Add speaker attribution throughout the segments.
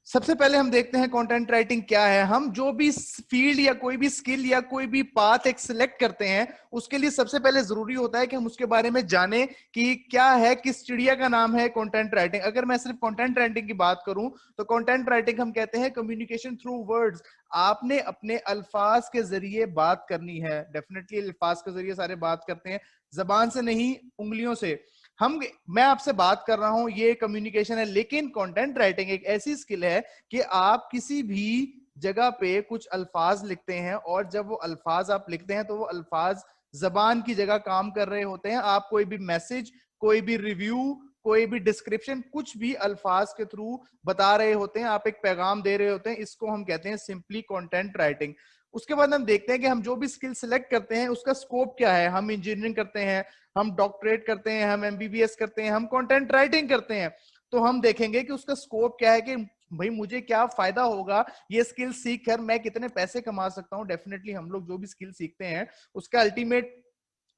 Speaker 1: सबसे पहले हम देखते हैं कंटेंट राइटिंग क्या है। हम जो भी फील्ड या कोई भी स्किल या कोई भी पाथ एक सिलेक्ट करते हैं, उसके लिए सबसे पहले जरूरी होता है कि हम उसके बारे में जानें कि क्या है, किस चिड़िया का नाम है कंटेंट राइटिंग। अगर मैं सिर्फ कंटेंट राइटिंग की बात करूं तो कंटेंट राइटिंग हम कहते हैं कम्युनिकेशन थ्रू वर्ड्स। आपने अपने अल्फाज के जरिए बात करनी है। डेफिनेटली अल्फाज के जरिए सारे बात करते हैं, जबान से नहीं, उंगलियों से। मैं आपसे बात कर रहा हूं, ये कम्युनिकेशन है। लेकिन कंटेंट राइटिंग एक ऐसी स्किल है कि आप किसी भी जगह पे कुछ अल्फाज लिखते हैं, और जब वो अल्फाज आप लिखते हैं तो वो अल्फाज जबान की जगह काम कर रहे होते हैं। आप कोई भी मैसेज, कोई भी रिव्यू, कोई भी डिस्क्रिप्शन, कुछ भी अल्फाज के थ्रू बता रहे होते हैं, आप एक पैगाम दे रहे होते हैं। इसको हम कहते हैं सिंपली कंटेंट राइटिंग। उसके बाद हम देखते हैं कि हम जो भी स्किल सिलेक्ट करते हैं उसका स्कोप क्या है। हम इंजीनियरिंग करते हैं, हम डॉक्टरेट करते हैं, हम एमबीबीएस करते हैं, हम कंटेंट राइटिंग करते हैं, तो हम देखेंगे कि उसका स्कोप क्या है, कि भाई मुझे क्या फायदा होगा ये स्किल सीख कर, मैं कितने पैसे कमा सकता हूं। डेफिनेटली हम लोग जो भी स्किल सीखते हैं उसका अल्टीमेट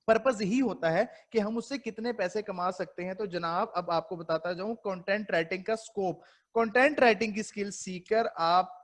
Speaker 1: पर्पस यही होता है कि हम उससे कितने पैसे कमा सकते हैं। तो जनाब अब आपको बताता जाऊं कंटेंट राइटिंग का स्कोप। कंटेंट राइटिंग की स्किल सीखकर आप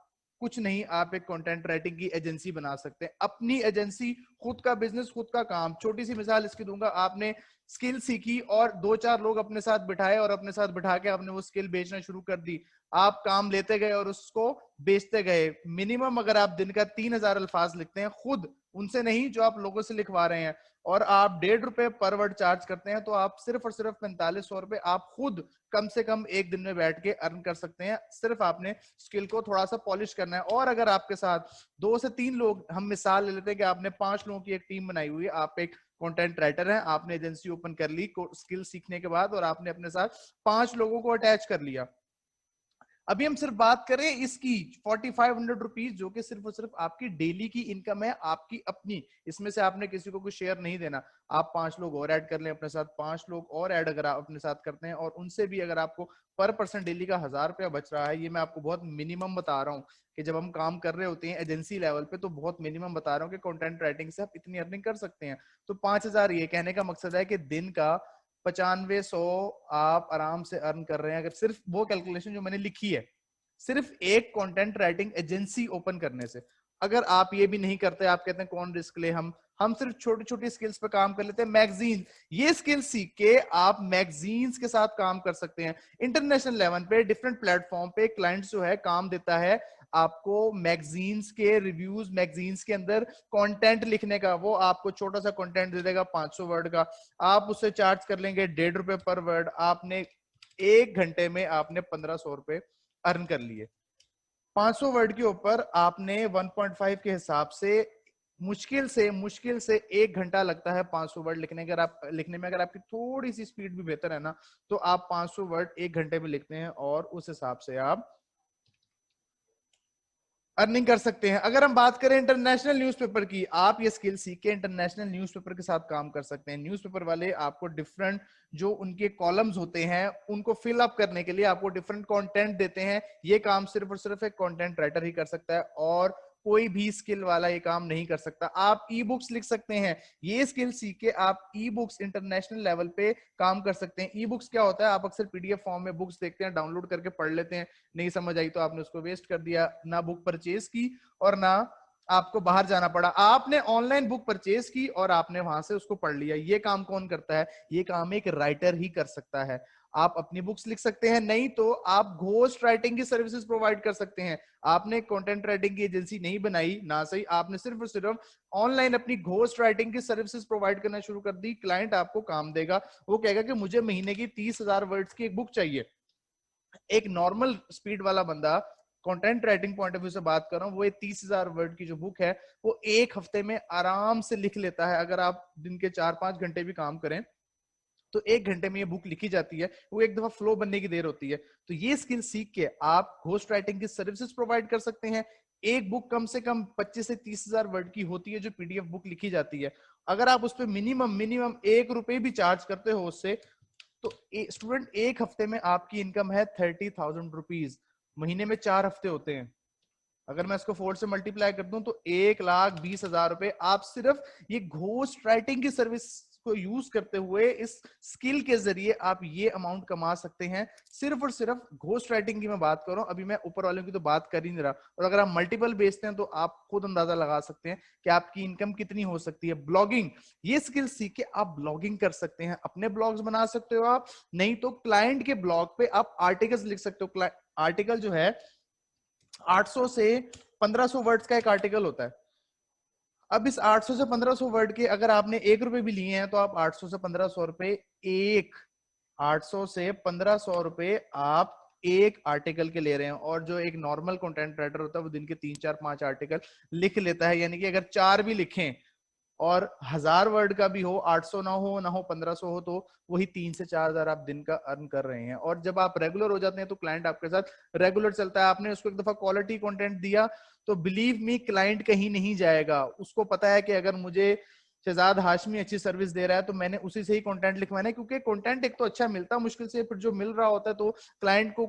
Speaker 1: कुछ नहीं, आप एक कंटेंट राइटिंग की एजेंसी बना सकते हैं, अपनी एजेंसी, खुद का बिजनेस, खुद का काम। छोटी सी मिसाल इसकी दूंगा, आपने स्किल सीखी और दो चार लोग अपने साथ बिठाए और अपने साथ बिठा के आपने वो स्किल बेचना शुरू कर दी। आप काम लेते गए और उसको बेचते गए। मिनिमम अगर आप दिन का 3,000 अल्फाज लिखते हैं, खुद, उनसे नहीं जो आप लोगों से लिखवा रहे हैं, और आप ₹1.5 पर वर्ड चार्ज करते हैं, तो आप सिर्फ और सिर्फ 4500 रुपए आप खुद कम से कम एक दिन में बैठ के अर्न कर सकते हैं। सिर्फ आपने स्किल को थोड़ा सा पॉलिश करना है। और अगर आपके साथ 2 से 3 लोग, हम मिसाल ले लेते हैं कि आपने 5 लोगों की एक टीम बनाई हुई है, आप एक कंटेंट राइटर हैं, आपने एजेंसी ओपन कर ली स्किल सीखने के बाद, और आपने अपने साथ 5 लोगों को अटैच कर लिया। अभी हम सिर्फ बात करें इसकी 4500 रुपीज, जो कि सिर्फ और सिर्फ आपकी डेली की इनकम है, आपकी अपनी। इसमें से आपने किसी को कुछ शेयर नहीं देना। आप 5 लोग और ऐड कर लें अपने साथ, 5 लोग और ऐड अगर आप अपने साथ करते हैं, और उनसे भी अगर आपको पर पर्सन डेली का 1000 रुपया बच रहा है, ये मैं आपको बहुत मिनिमम बता रहा हूँ कि जब हम काम कर रहे होते हैं एजेंसी लेवल पे, तो बहुत मिनिमम बता रहा हूँ कि कंटेंट राइटिंग से आप इतनी अर्निंग कर सकते हैं। तो 5000, ये कहने का मकसद है कि दिन का 9500 आप आराम से अर्न कर रहे हैं, अगर सिर्फ वो कैलकुलेशन जो मैंने लिखी है, सिर्फ एक कंटेंट राइटिंग एजेंसी ओपन करने से। अगर आप ये भी नहीं करते, आप कहते हैं कौन रिस्क ले, हम सिर्फ छोटी छोटी स्किल्स पे काम कर लेते हैं। मैगजीन, ये स्किल सीख के आप मैगजीन्स के साथ काम कर सकते हैं। इंटरनेशनल लेवल पे डिफरेंट प्लेटफॉर्म पे क्लाइंट्स जो है काम देता है आपको मैगजीन्स के रिव्यूज, मैगजीन्स के अंदर कंटेंट लिखने का। वो आपको छोटा सा कंटेंट दे देगा 500 वर्ड का, आप उससे चार्ज कर लेंगे ₹1.5 पर वर्ड। आपने 1 घंटे में आपने 1500 रुपए अर्न कर लिए। 500 वर्ड के ऊपर आपने 1.5 के हिसाब से मुश्किल से 1 घंटा लगता है 500 वर्ड लिखने। अगर आप लिखने में, अगर आपकी थोड़ी सी स्पीड भी बेहतर है ना, तो आप 500 वर्ड 1 घंटे में लिखते हैं, और उस हिसाब से आप अर्निंग कर सकते हैं। अगर हम बात करें इंटरनेशनल न्यूज़पेपर की, आप ये स्किल सीख के इंटरनेशनल न्यूज़पेपर के साथ काम कर सकते हैं। न्यूज़पेपर वाले आपको डिफरेंट जो उनके कॉलम्स होते हैं उनको फिल अप करने के लिए आपको डिफरेंट कंटेंट देते हैं। ये काम सिर्फ और सिर्फ एक कंटेंट राइटर ही कर सकता है, और कोई भी स्किल वाला ये काम नहीं कर सकता। आप ई बुक्स लिख सकते हैं, ये स्किल सीख के आप ई बुक्स इंटरनेशनल लेवल पे काम कर सकते हैं। ई बुक्स क्या होता है, आप अक्सर पीडीएफ फॉर्म में बुक्स देखते हैं, डाउनलोड करके पढ़ लेते हैं, नहीं समझ आई तो आपने उसको वेस्ट कर दिया, ना बुक परचेज की और ना आपको बाहर जाना पड़ा। आपने ऑनलाइन बुक परचेज की और आपने वहां से उसको पढ़ लिया। ये काम कौन करता है? ये काम एक राइटर ही कर सकता है। आप अपनी बुक्स लिख सकते हैं, नहीं तो आप घोस्ट राइटिंग की सर्विसेज प्रोवाइड कर सकते हैं। आपने कंटेंट राइटिंग की एजेंसी नहीं बनाई ना, सही, आपने सिर्फ और सिर्फ ऑनलाइन अपनी घोस्ट राइटिंग की सर्विसेज प्रोवाइड करना शुरू कर दी। क्लाइंट आपको काम देगा, वो कहेगा कि मुझे महीने की 30,000 वर्ड्स की एक बुक चाहिए। एक नॉर्मल स्पीड वाला बंदा, content writing point of view से बात कर रहा हूँ, वो 30,000 वर्ड की जो बुक है वो 1 हफ्ते में आराम से लिख लेता है। अगर आप दिन के 4-5 घंटे भी काम करें तो 1 घंटे में ये बुक लिखी जाती है। वो एक दफा फ्लो बनने की देर होती है। तो ये स्किल सीख के आप घोस्ट राइटिंग की सर्विसेज प्रोवाइड कर सकते हैं। एक बुक कम से कम 25 से 30,000 वर्ड की होती है जो पीडीएफ बुक लिखी जाती है। अगर आप उस पर मिनिमम ₹1 भी चार्ज करते हो उससे, तो स्टूडेंट 1 हफ्ते में आपकी इनकम है 30,000 रुपीज। महीने में 4 हफ्ते होते हैं, अगर मैं इसको 4 से मल्टीप्लाई कर दूं तो 1,20,000 रुपए आप सिर्फ ये घोस्ट राइटिंग की सर्विस को यूज करते हुए इस स्किल के जरिए आप ये अमाउंट कमा सकते हैं। सिर्फ और सिर्फ घोस्ट राइटिंग की मैं बात कर रहा हूं, अभी मैं ऊपर वालों की तो बात कर ही नहीं रहा। और अगर आप मल्टीपल बेचते हैं तो आप खुद अंदाजा लगा सकते हैं कि आपकी इनकम कितनी हो सकती है। ब्लॉगिंग, ये स्किल सीख के आप ब्लॉगिंग कर सकते हैं, अपने ब्लॉग्स बना सकते हो आप, नहीं तो क्लाइंट के ब्लॉग पे आप आर्टिकल्स लिख सकते हो। आर्टिकल जो है 800 से 1500 वर्ड्स का एक आर्टिकल होता है। अब इस 800 से 1500 वर्ड के अगर आपने 1 रुपए भी लिए हैं तो आप 800 से 1500 रुपए एक 800 से 1500 रुपए आप एक आर्टिकल के ले रहे हैं। और जो एक नॉर्मल कंटेंट राइटर होता है वो दिन के 3 4 5 आर्टिकल लिख लेता है, यानी कि अगर 4 भी लिखें और 1000 वर्ड का भी हो, 800 ना हो 1500 हो, तो वही 3 से 4000 आप दिन का अर्न कर रहे हैं। और जब आप रेगुलर हो जाते हैं तो क्लाइंट आपके साथ रेगुलर चलता है। आपने उसको एक दफा क्वालिटी कंटेंट दिया तो बिलीव मी क्लाइंट कहीं नहीं जाएगा। उसको पता है कि अगर मुझे शहजाद हाशमी अच्छी सर्विस दे रहा है तो मैंने उसी से ही कंटेंट लिखवाना है, क्योंकि कंटेंट एक तो अच्छा मिलता मुश्किल से, फिर जो मिल रहा होता है तो क्लाइंट को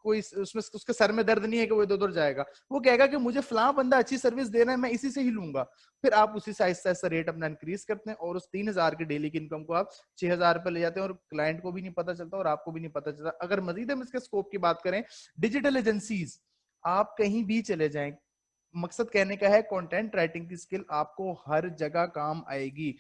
Speaker 1: कोई उसमें उसके सर में दर्द नहीं है कि वो इधर उधर जाएगा। वो कहेगा कि मुझे फलां बंदा अच्छी सर्विस दे रहा है, मैं इसी से ही लूंगा। फिर आप उसी से आहिस्ता आहिस्ता रेट अपना इंक्रीज करते हैं और उस 3000 की डेली की इनकम को आप 6000 रुपए ले जाते हैं और क्लाइंट को भी नहीं पता चलता और आपको भी नहीं पता चलता। अगर मजीद हम इसके स्कोप की बात करें, डिजिटल एजेंसीज, आप कहीं भी चले जाएं, मकसद कहने का है कंटेंट राइटिंग की स्किल आपको हर जगह काम आएगी।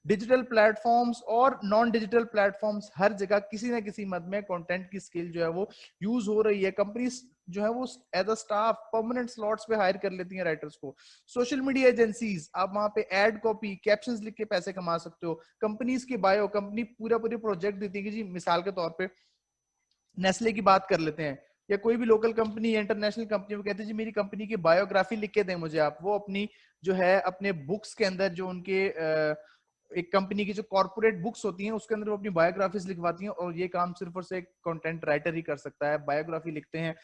Speaker 1: डिजिटल प्लेटफॉर्म्स और नॉन डिजिटल प्लेटफॉर्म्स, हर जगह किसी ना किसी मद में कंटेंट की स्किल जो है वो यूज हो रही है। कंपनीज जो है वो as a staff permanent slots पे हायर कर लेती हैं राइटर्स को। सोशल मीडिया एजेंसीज, आप वहां पे एड कॉपी कैप्शंस लिख के पैसे कमा सकते हो। कंपनीज की बायो, कंपनी पूरा पूरी प्रोजेक्ट देती है कि जी मिसाल के तौर पे नेस्ले की बात कर लेते हैं या कोई भी लोकल कंपनी या इंटरनेशनल कंपनी, वो कहते हैं जी मेरी कंपनी की बायोग्राफी लिख के दें मुझे आप। वो अपनी जो है अपने बुक्स के अंदर जो उनके एक कंपनी की जो कॉर्पोरेट बुक्स होती हैं उसके अंदर वो अपनी बायोग्राफीज लिखवाती हैं। और ये काम सिर्फ और सिर्फ कंटेंट राइटर ही कर सकता है। बायोग्राफी लिखते हैं,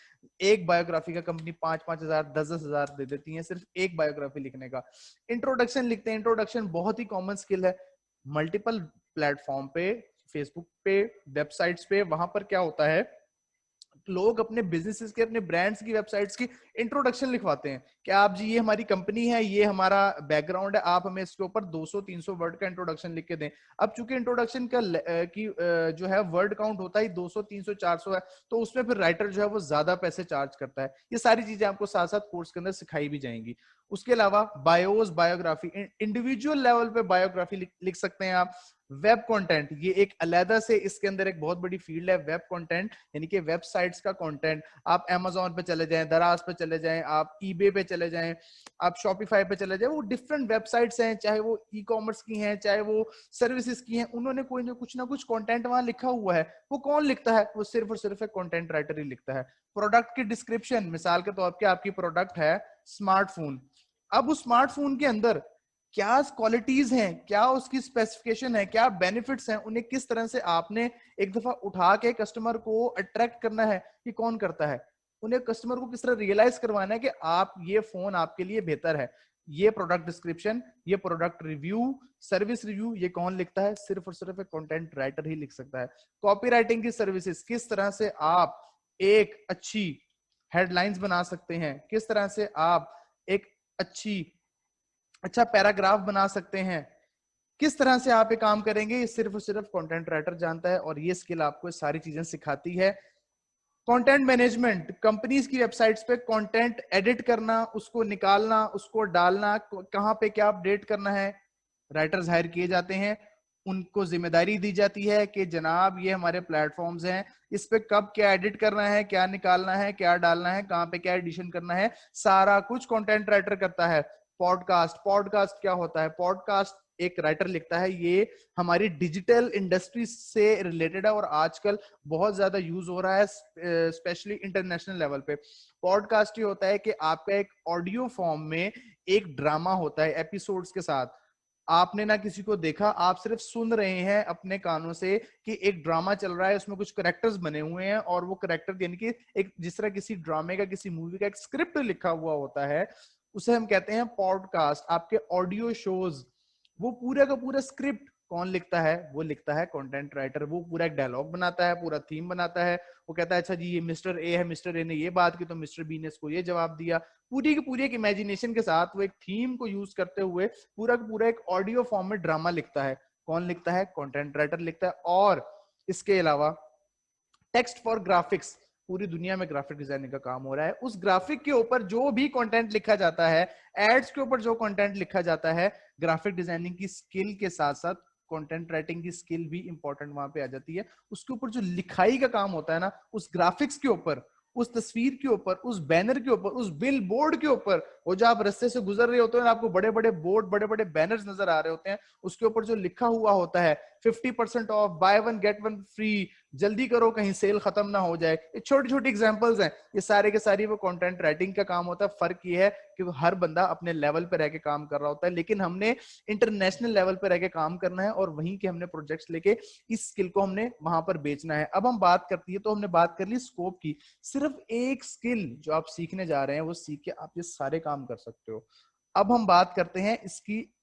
Speaker 1: एक बायोग्राफी का कंपनी 5-5 हजार 10-10 हजार दे देती है सिर्फ एक बायोग्राफी लिखने का। इंट्रोडक्शन लिखते हैं, इंट्रोडक्शन बहुत ही कॉमन स्किल है। मल्टीपल प्लेटफॉर्म पे, फेसबुक पे, वेबसाइट्स पे, वहां पर क्या होता है, लोग अपने बिजनेसेस के, अपने ब्रांड्स की वेबसाइट्स की इंट्रोडक्शन लिखवाते हैं कि आप जी ये हमारी कंपनी है, ये हमारा बैकग्राउंड है, आप हमें इसके ऊपर 200-300 वर्ड का इंट्रोडक्शन लिख के दें। अब चूंकि इंट्रोडक्शन का जो है वर्ड काउंट होता है 200-300-400 है, तो उसमें फिर राइटर जो है वो ज्यादा पैसे चार्ज करता है। ये सारी चीजें आपको साथ साथ कोर्स के अंदर सिखाई भी जाएंगी। उसके अलावा बायोस, बायोग्राफी, इंडिविजुअल लेवल पे बायोग्राफी लिख सकते हैं आप। वेब कंटेंट, ये एक अलहदा से इसके अंदर एक बहुत बड़ी फील्ड है वेब कंटेंट, यानी कि वेबसाइट्स का कंटेंट। आप Amazon पे चले जाएं, दराज पे चले जाएं, आप eBay पे चले जाएं, आप Shopify पे चले जाएं, वो डिफरेंट वेबसाइट्स हैं, चाहे वो ई कॉमर्स की हैं चाहे वो सर्विसेज की हैं, उन्होंने कोई ना कुछ कंटेंट वहां लिखा हुआ है। वो कौन लिखता है? वो सिर्फ और सिर्फ एक कंटेंट राइटर ही लिखता है। प्रोडक्ट की डिस्क्रिप्शन, मिसाल के तौर पे आपकी प्रोडक्ट है स्मार्टफोन, अब उस स्मार्टफोन के अंदर क्या क्वालिटीज हैं, क्या उसकी स्पेसिफिकेशन है, क्या बेनिफिट्स हैं, उन्हें किस तरह से आपने एक दफा उठा के कस्टमर को अट्रैक्ट करना है, ये कौन करता है? उन्हें कस्टमर को किस तरह रियलाइज करवाना है कि आप ये फोन आपके लिए बेहतर है। ये प्रोडक्ट डिस्क्रिप्शन, ये प्रोडक्ट रिव्यू, सर्विस रिव्यू, ये कौन लिखता है? सिर्फ और सिर्फ एक कंटेंट राइटर ही लिख सकता है। कॉपी राइटिंग की सर्विसेज, किस तरह से आप एक अच्छी हेडलाइंस बना सकते हैं, किस तरह से आप एक अच्छा पैराग्राफ बना सकते हैं, किस तरह से आप ये काम करेंगे, ये सिर्फ और सिर्फ कंटेंट राइटर जानता है। और ये स्किल आपको सारी चीजें सिखाती है। कंटेंट मैनेजमेंट, कंपनीज की वेबसाइट्स पे कंटेंट एडिट करना, उसको निकालना, उसको डालना, कहां पे क्या अपडेट करना है, राइटर्स हायर किए जाते हैं। उनको जिम्मेदारी दी जाती है कि जनाब ये हमारे प्लेटफॉर्म्स हैं, इस पे कब क्या एडिट करना है, क्या निकालना है, क्या डालना है, कहां पे क्या एडिशन करना है, सारा कुछ कंटेंट राइटर करता है। पॉडकास्ट क्या होता है? पॉडकास्ट एक राइटर लिखता है। ये हमारी डिजिटल इंडस्ट्री से रिलेटेड है और आजकल बहुत ज्यादा यूज हो रहा है, स्पेशली इंटरनेशनल लेवल पे। पॉडकास्ट ये होता है कि आपका एक ऑडियो फॉर्म में एक ड्रामा होता है एपिसोड्स के साथ। आपने ना किसी को देखा, आप सिर्फ सुन रहे हैं अपने कानों से कि एक ड्रामा चल रहा है, उसमें कुछ करेक्टर्स बने हुए हैं और वो करेक्टर यानी कि एक जिस तरह किसी ड्रामे का, किसी मूवी का एक स्क्रिप्ट लिखा हुआ होता है, उसे हम कहते हैं पॉडकास्ट। आपके ऑडियो शोज, वो पूरा का पूरा स्क्रिप्ट कौन लिखता है? वो लिखता है कंटेंट राइटर। वो पूरा एक डायलॉग बनाता है, पूरा थीम बनाता है। वो कहता है अच्छा जी ये मिस्टर ए है, मिस्टर ए ने ये बात की तो मिस्टर बी ने इसको ये जवाब दिया। पूरी की पूरी एक इमेजिनेशन के साथ वो एक थीम को यूज करते हुए पूरा का पूरा एक ऑडियो फॉर्म में ड्रामा लिखता है। कौन लिखता है? कंटेंट राइटर लिखता है। और इसके अलावा टेक्स्ट फॉर ग्राफिक्स, पूरी दुनिया में ग्राफिक डिजाइनिंग का काम हो रहा है। उस ग्राफिक के ऊपर जो भी कंटेंट लिखा जाता है, एड्स के ऊपर जो कंटेंट लिखा जाता है, ग्राफिक डिजाइनिंग की स्किल के साथ साथ कंटेंट राइटिंग की स्किल भी इंपॉर्टेंट वहां पे आ जाती है। उसके ऊपर जो लिखाई का काम होता है ना, उस ग्राफिक्स के ऊपर, उस तस्वीर के ऊपर, उस बैनर के ऊपर, उस बिल बोर्ड के ऊपर, वो जो आप रास्ते से गुजर रहे होते हैं, आपको बड़े बड़े बोर्ड, बड़े बड़े बैनर्स नजर आ रहे होते हैं, उसके ऊपर जो लिखा हुआ होता है 50% of, by one get one free, जल्दी करो कहीं सेल खत्म ना हो जाए, ये छोटी छोटी एग्जांपल्स हैं, ये सारे के सारी वो कंटेंट राइटिंग का काम होता है। फर्क ये है कि हर बंदा अपने लेवल पे रह के काम कर रहा होता है, लेकिन हमने इंटरनेशनल लेवल पे रह के काम करना है और वहीं के हमने प्रोजेक्ट्स लेके इस स्किल को हमने वहां पर बेचना है। अब हम बात करती है, तो हमने बात कर ली स्कोप की। सिर्फ एक स्किल जो आप सीखने जा रहे हैं वो सीख के आप ये सारे काम कर सकते हो। अब हम बात करते हैं इसकी